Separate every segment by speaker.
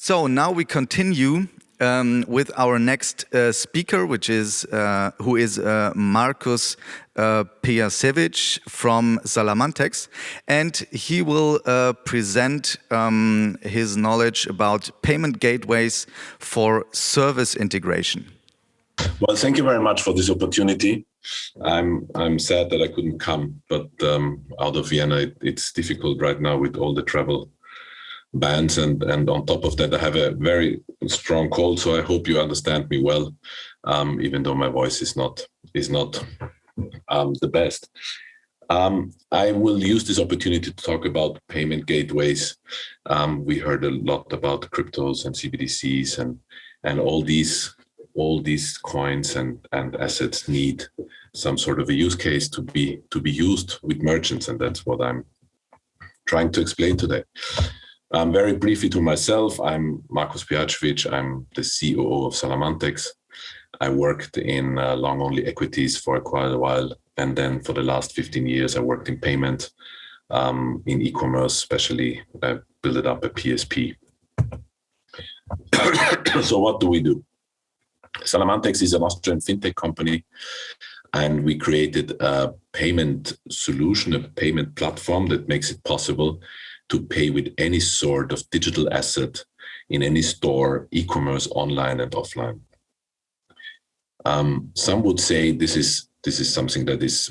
Speaker 1: So now we continue with our next speaker, who is Markus Pejacsevich from Salamantex, and he will present his knowledge about payment gateways for service integration.
Speaker 2: Well, thank you very much for this opportunity. I'm sad that I couldn't come, but out of Vienna, it's difficult right now with all the travel bans, and on top of that, I have a very strong cold. So I hope you understand me well, even though my voice is not the best. I will use this opportunity to talk about payment gateways. We heard a lot about cryptos and CBDCs and all these coins and assets need some sort of a use case to be used with merchants, and that's what I'm trying to explain today. Very briefly to myself, I'm Markus Pejacsevich. I'm the COO of Salamantex. I worked in long-only equities for quite a while, and then for the last 15 years, I worked in payment, in e-commerce, especially. I built up a PSP. So what do we do? Salamantex is an Austrian fintech company, and we created a payment solution, a payment platform that makes it possible to pay with any sort of digital asset in any store, e-commerce, online and offline. Some would say this is something that is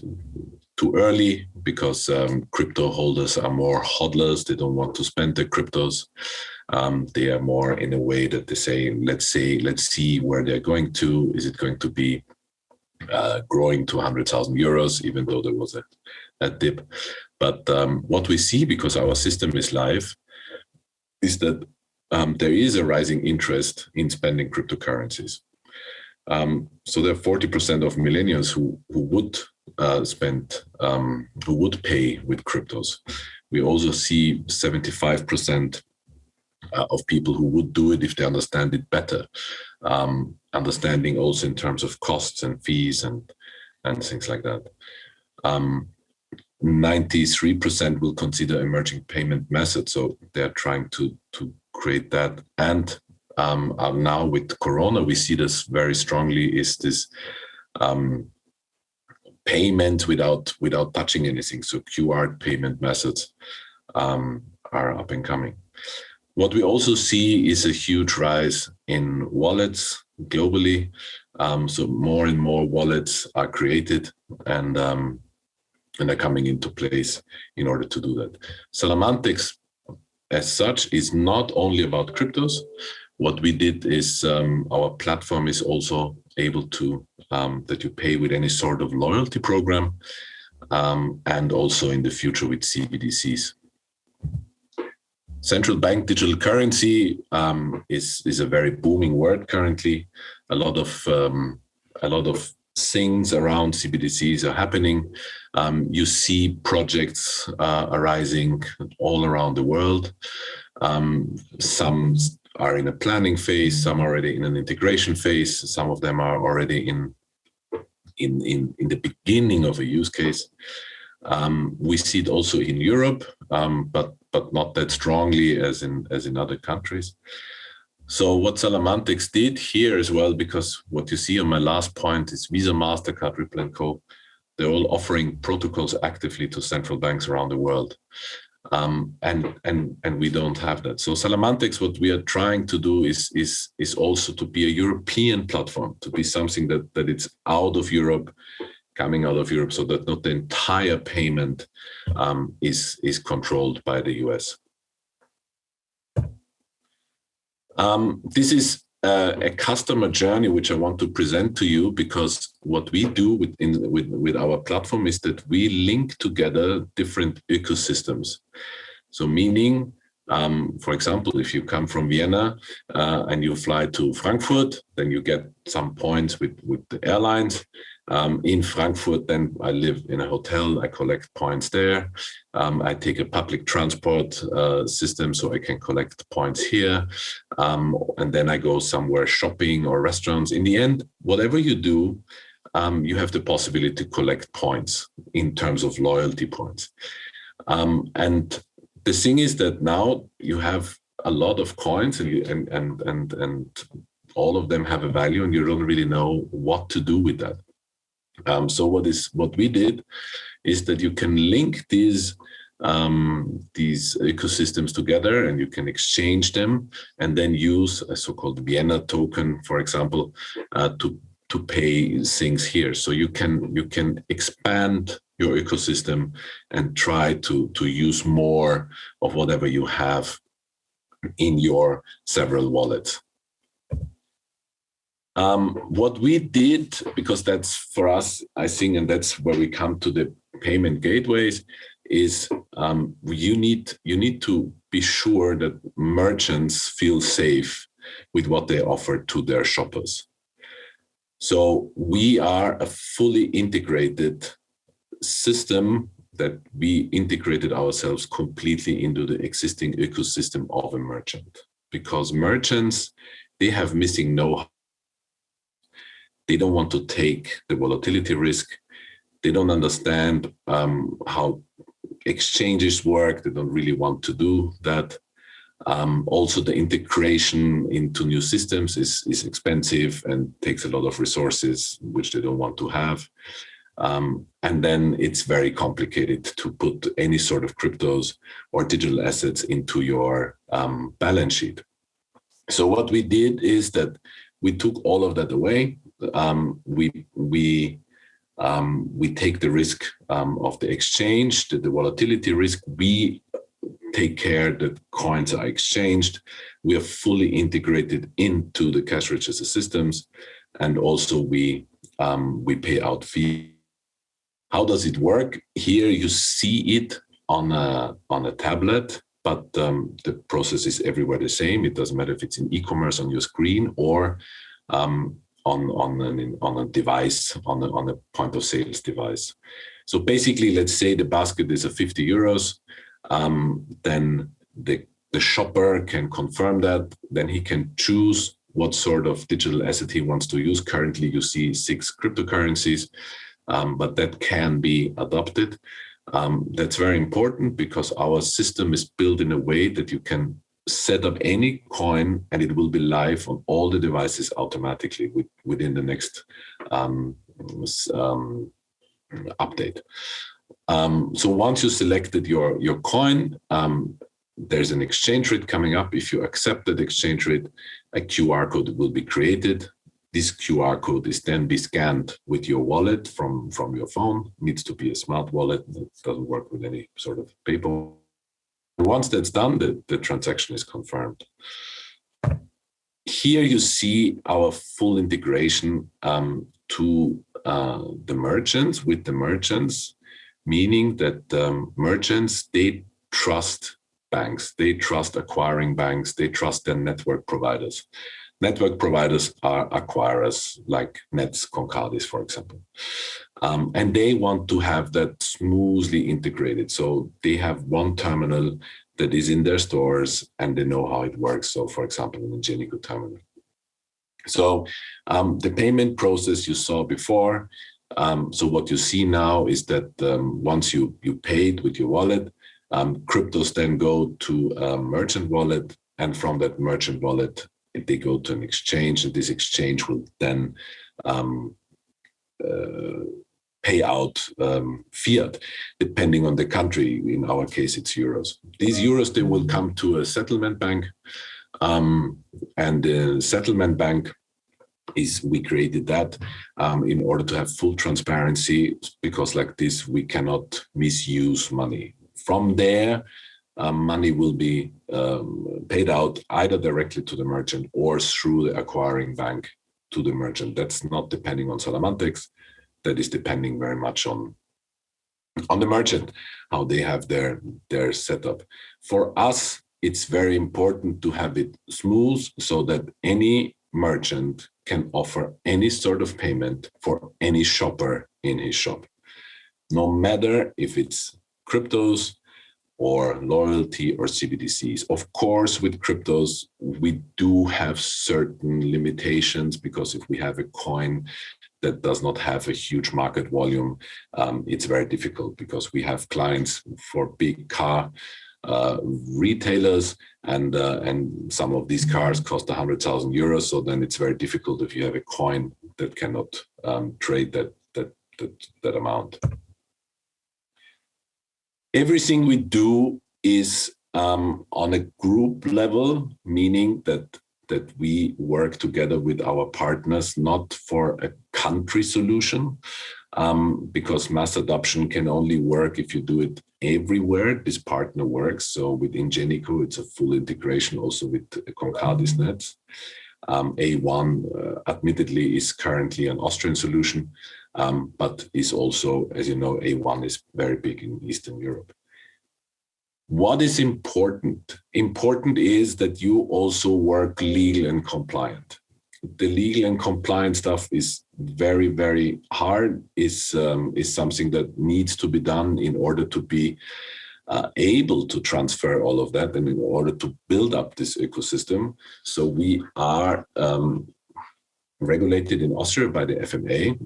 Speaker 2: too early because crypto holders are more hodlers. They don't want to spend their cryptos. They are more in a way that they say, let's see where they're going to. Is it going to be growing to 100,000 euros, even though there was a dip? But what we see, because our system is live, is that there is a rising interest in spending cryptocurrencies. So there are 40% of millennials who would who would pay with cryptos. We also see 75% of people who would do it if they understand it better. Understanding also in terms of costs and fees and things like that. 93% will consider emerging payment methods, so they're trying to create that. And now with Corona, we see this very strongly, is this payment without touching anything. So QR payment methods are up and coming. What we also see is a huge rise in wallets globally. So more and more wallets are created and are coming into place in order to do that. Salamantex, as such, is not only about cryptos. What we did is our platform is also able to that you pay with any sort of loyalty program, and also in the future with CBDCs. Central bank digital currency is a very booming word currently. A lot of things around CBDCs are happening. You see projects arising all around the world. Some are in a planning phase, some already in an integration phase. Some of them are already in the beginning of a use case. We see it also in Europe, but not that strongly as in other countries. So what Salamantex did here as well, because what you see on my last point is Visa, Mastercard, Ripple and Co. They're all offering protocols actively to central banks around the world. And we don't have that. So Salamantex, what we are trying to do is also to be a European platform, to be something that it's out of Europe, coming out of Europe, so that not the entire payment is controlled by the US. This is a customer journey which I want to present to you, because what we do with our platform is that we link together different ecosystems. So meaning, for example, if you come from Vienna and you fly to Frankfurt, then you get some points with the airlines. In Frankfurt, then I live in a hotel, I collect points there. I take a public transport system, so I can collect points here. And then I go somewhere shopping or restaurants. In the end, whatever you do, you have the possibility to collect points in terms of loyalty points. And the thing is that now you have a lot of coins, and all of them have a value, and you don't really know what to do with that. So what we did is that you can link these ecosystems together, and you can exchange them, and then use a so-called Vienna token, for example, to pay things here. So you can expand your ecosystem and try to use more of whatever you have in your several wallets. What we did, because that's for us, I think, and that's where we come to the payment gateways, is you need to be sure that merchants feel safe with what they offer to their shoppers. So we are a fully integrated system that we integrated ourselves completely into the existing ecosystem of a merchant, because merchants, they have missing know-how. They don't want to take the volatility risk. They don't understand how exchanges work. They don't really want to do that. Also, the integration into new systems is expensive and takes a lot of resources, which they don't want to have. And then it's very complicated to put any sort of cryptos or digital assets into your balance sheet. So what we did is that we took all of that away. We take the risk of the exchange, the volatility risk. We take care that coins are exchanged. We are fully integrated into the cash register systems, and also we pay out fees. How does it work? Here you see it on a tablet, but the process is everywhere the same. It doesn't matter if it's in e-commerce on your screen or on a device, on a point of sales device. So basically, let's say the basket is 50 euros. Then the shopper can confirm that. Then he can choose what sort of digital asset he wants to use. Currently, you see 6 cryptocurrencies, but that can be adopted. That's very important because our system is built in a way that you can set up any coin and it will be live on all the devices automatically within the next update. So once you selected your coin, there's an exchange rate coming up. If you accept that exchange rate, a QR code will be created. This QR code is then be scanned with your wallet from your phone. It needs to be a smart wallet. It doesn't work with any sort of paper. Once that's done, the transaction is confirmed. Here you see our full integration to the merchants, with the merchants, meaning that merchants, they trust banks, they trust acquiring banks, they trust their network providers. Network providers are acquirers like Nets, Concardis, for example. And they want to have that smoothly integrated. So they have one terminal that is in their stores and they know how it works. So for example, an Ingenico terminal. So the payment process you saw before. So what you see now is that once you paid with your wallet, cryptos then go to a merchant wallet, and from that merchant wallet, they go to an exchange, and this exchange will then pay out fiat, depending on the country. In our case, it's euros. These euros, they will come to a settlement bank, and the settlement bank we created that in order to have full transparency, because like this, we cannot misuse money. From there, money will be paid out either directly to the merchant or through the acquiring bank to the merchant. That's not depending on Salamantex. That is depending very much on the merchant, how they have their setup. For us, it's very important to have it smooth so that any merchant can offer any sort of payment for any shopper in his shop, no matter if it's cryptos or loyalty or CBDCs. Of course, with cryptos, we do have certain limitations, because if we have a coin that does not have a huge market volume, it's very difficult, because we have clients for big car retailers, and some of these cars cost 100,000 euros. So then it's very difficult if you have a coin that cannot trade that amount. Everything we do is on a group level, meaning that we work together with our partners, not for a country solution, because mass adoption can only work if you do it everywhere this partner works. So with Ingenico, it's a full integration also with Concardis Nets. A1, admittedly, is currently an Austrian solution, but is also, as you know, A1 is very big in Eastern Europe. What is important? Important is that you also work legal and compliant. The legal and compliant stuff is very, very hard, is something that needs to be done in order to be able to transfer all of that and in order to build up this ecosystem. So we are regulated in Austria by the FMA.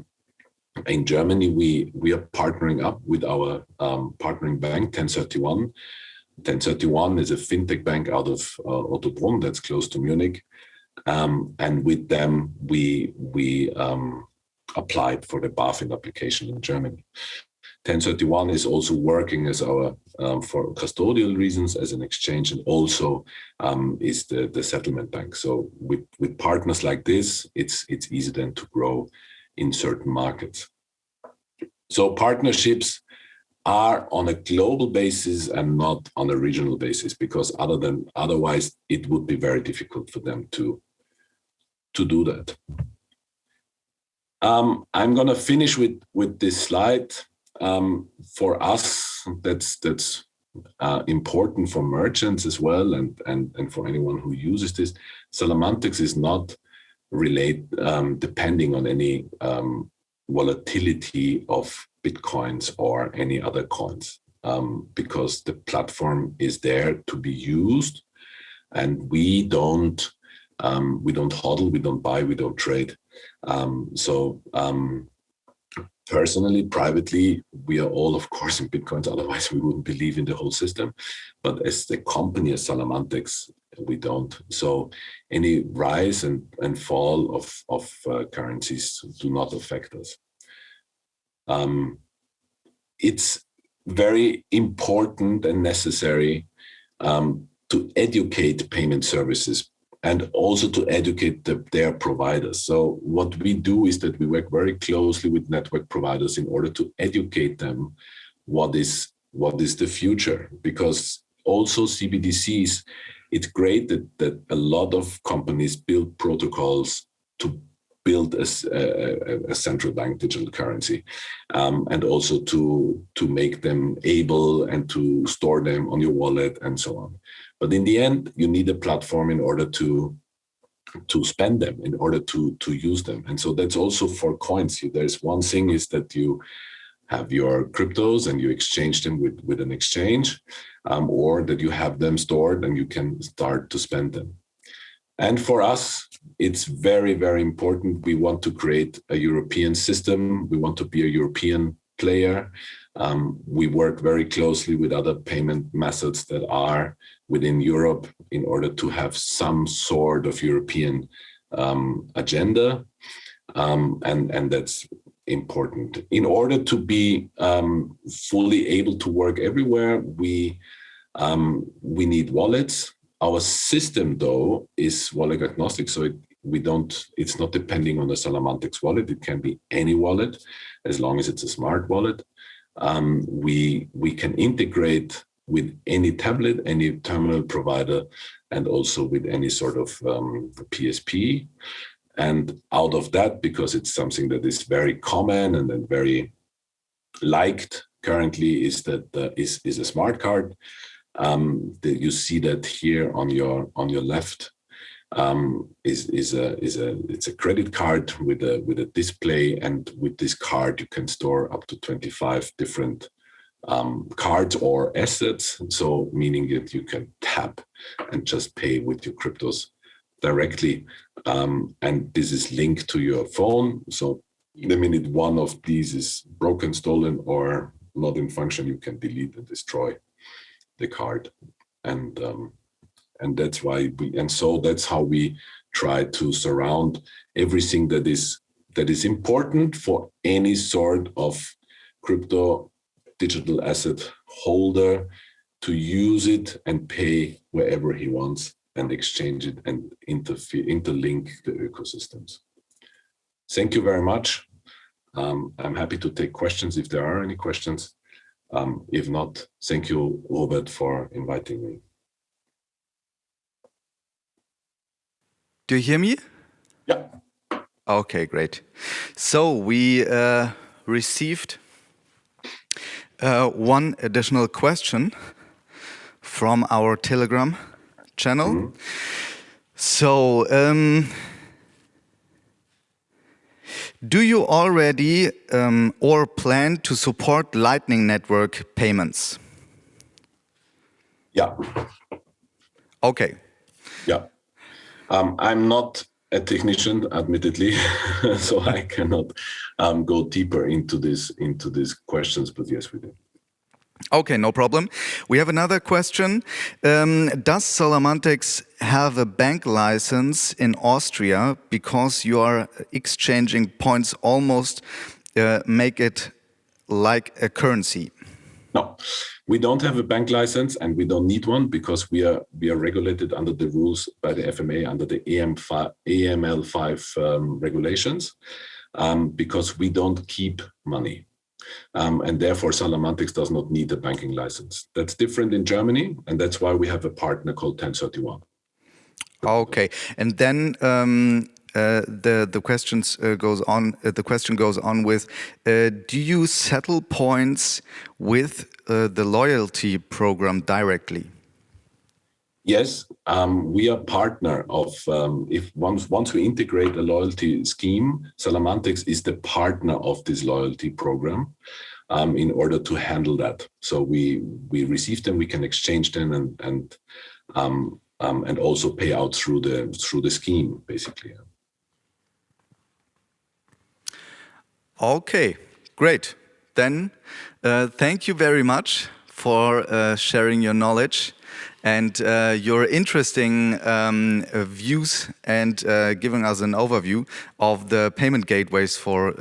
Speaker 2: In Germany, we are partnering up with our partnering bank, 1031. 1031 is a fintech bank out of Ottobrunn, that's close to Munich. And with them, we applied for the BaFin application in Germany. 1031 is also working as our, for custodial reasons, as an exchange, and also is the settlement bank. So with partners like this, it's easy then to grow in certain markets. So partnerships are on a global basis and not on a regional basis, because otherwise it would be very difficult for them to do that. I'm going to finish with this slide. For us, that's important for merchants as well, and for anyone who uses this. Salamantex is not depending on any volatility of Bitcoins or any other coins, because the platform is there to be used, and we don't hodl, we don't buy, we don't trade. Personally, privately, we are all, of course, in Bitcoins, otherwise we wouldn't believe in the whole system. But as the company, as Salamantex, we don't. So any rise and fall of currencies do not affect us. It's very important and necessary to educate payment services and also to educate their providers. So what we do is that we work very closely with network providers in order to educate them what is the future. Because also CBDCs, it's great that a lot of companies build protocols to build a central bank digital currency, and also to make them able and to store them on your wallet and so on. But in the end, you need a platform in order to spend them, in order to use them. And so that's also for coins. There's one thing is that you have your cryptos and you exchange them with an exchange, or that you have them stored and you can start to spend them. And for us, it's very, very important. We want to create a European system. We want to be a European player. We work very closely with other payment methods that are within Europe in order to have some sort of European agenda. And that's important. In order to be fully able to work everywhere, we need wallets. Our system, though, is wallet agnostic, so it's not depending on the Salamantex wallet. It can be any wallet, as long as it's a smart wallet. We can integrate with any tablet, any terminal provider, and also with any sort of PSP. And out of that, because it's something that is very common and then very liked currently, is a smart card. You see that here on your left. It's a credit card with a display, and with this card you can store up to 25 different cards or assets. So meaning that you can tap and just pay with your cryptos directly, and this is linked to your phone. So the minute one of these is broken, stolen, or not in function, you can delete and destroy the card, and that's why that's how we try to surround everything that is important for any sort of crypto digital asset holder to use it and pay wherever he wants and exchange it and interlink the ecosystems. Thank you very much. I'm happy to take questions if there are any questions. If not, thank you, Robert, for inviting me.
Speaker 1: Do you hear me?
Speaker 2: Yeah.
Speaker 1: Okay, great. So we received one additional question from our Telegram channel.
Speaker 2: Mm-hmm.
Speaker 1: So, do you already or plan to support Lightning Network payments?
Speaker 2: Yeah.
Speaker 1: Okay.
Speaker 2: Yeah. I'm not a technician, admittedly, so I cannot go deeper into these questions. But yes, we do.
Speaker 1: Okay, no problem. We have another question. Does Salamantex have a bank license in Austria because you are exchanging points almost make it like a currency?
Speaker 2: No, we don't have a bank license and we don't need one because we are regulated under the rules by the FMA under the AML5 regulations because we don't keep money. And therefore, Salamantex does not need a banking license. That's different in Germany, and that's why we have a partner called 1031.
Speaker 1: Okay, and then the question goes on with: do you settle points with the loyalty program directly?
Speaker 2: Yes, we are partner of. If once we integrate a loyalty scheme, Salamantex is the partner of this loyalty program in order to handle that. So we receive them, we can exchange them, and also pay out through the scheme, basically.
Speaker 1: Okay, great. Then thank you very much for sharing your knowledge and your interesting views and giving us an overview of the payment gateways for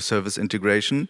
Speaker 1: service integration.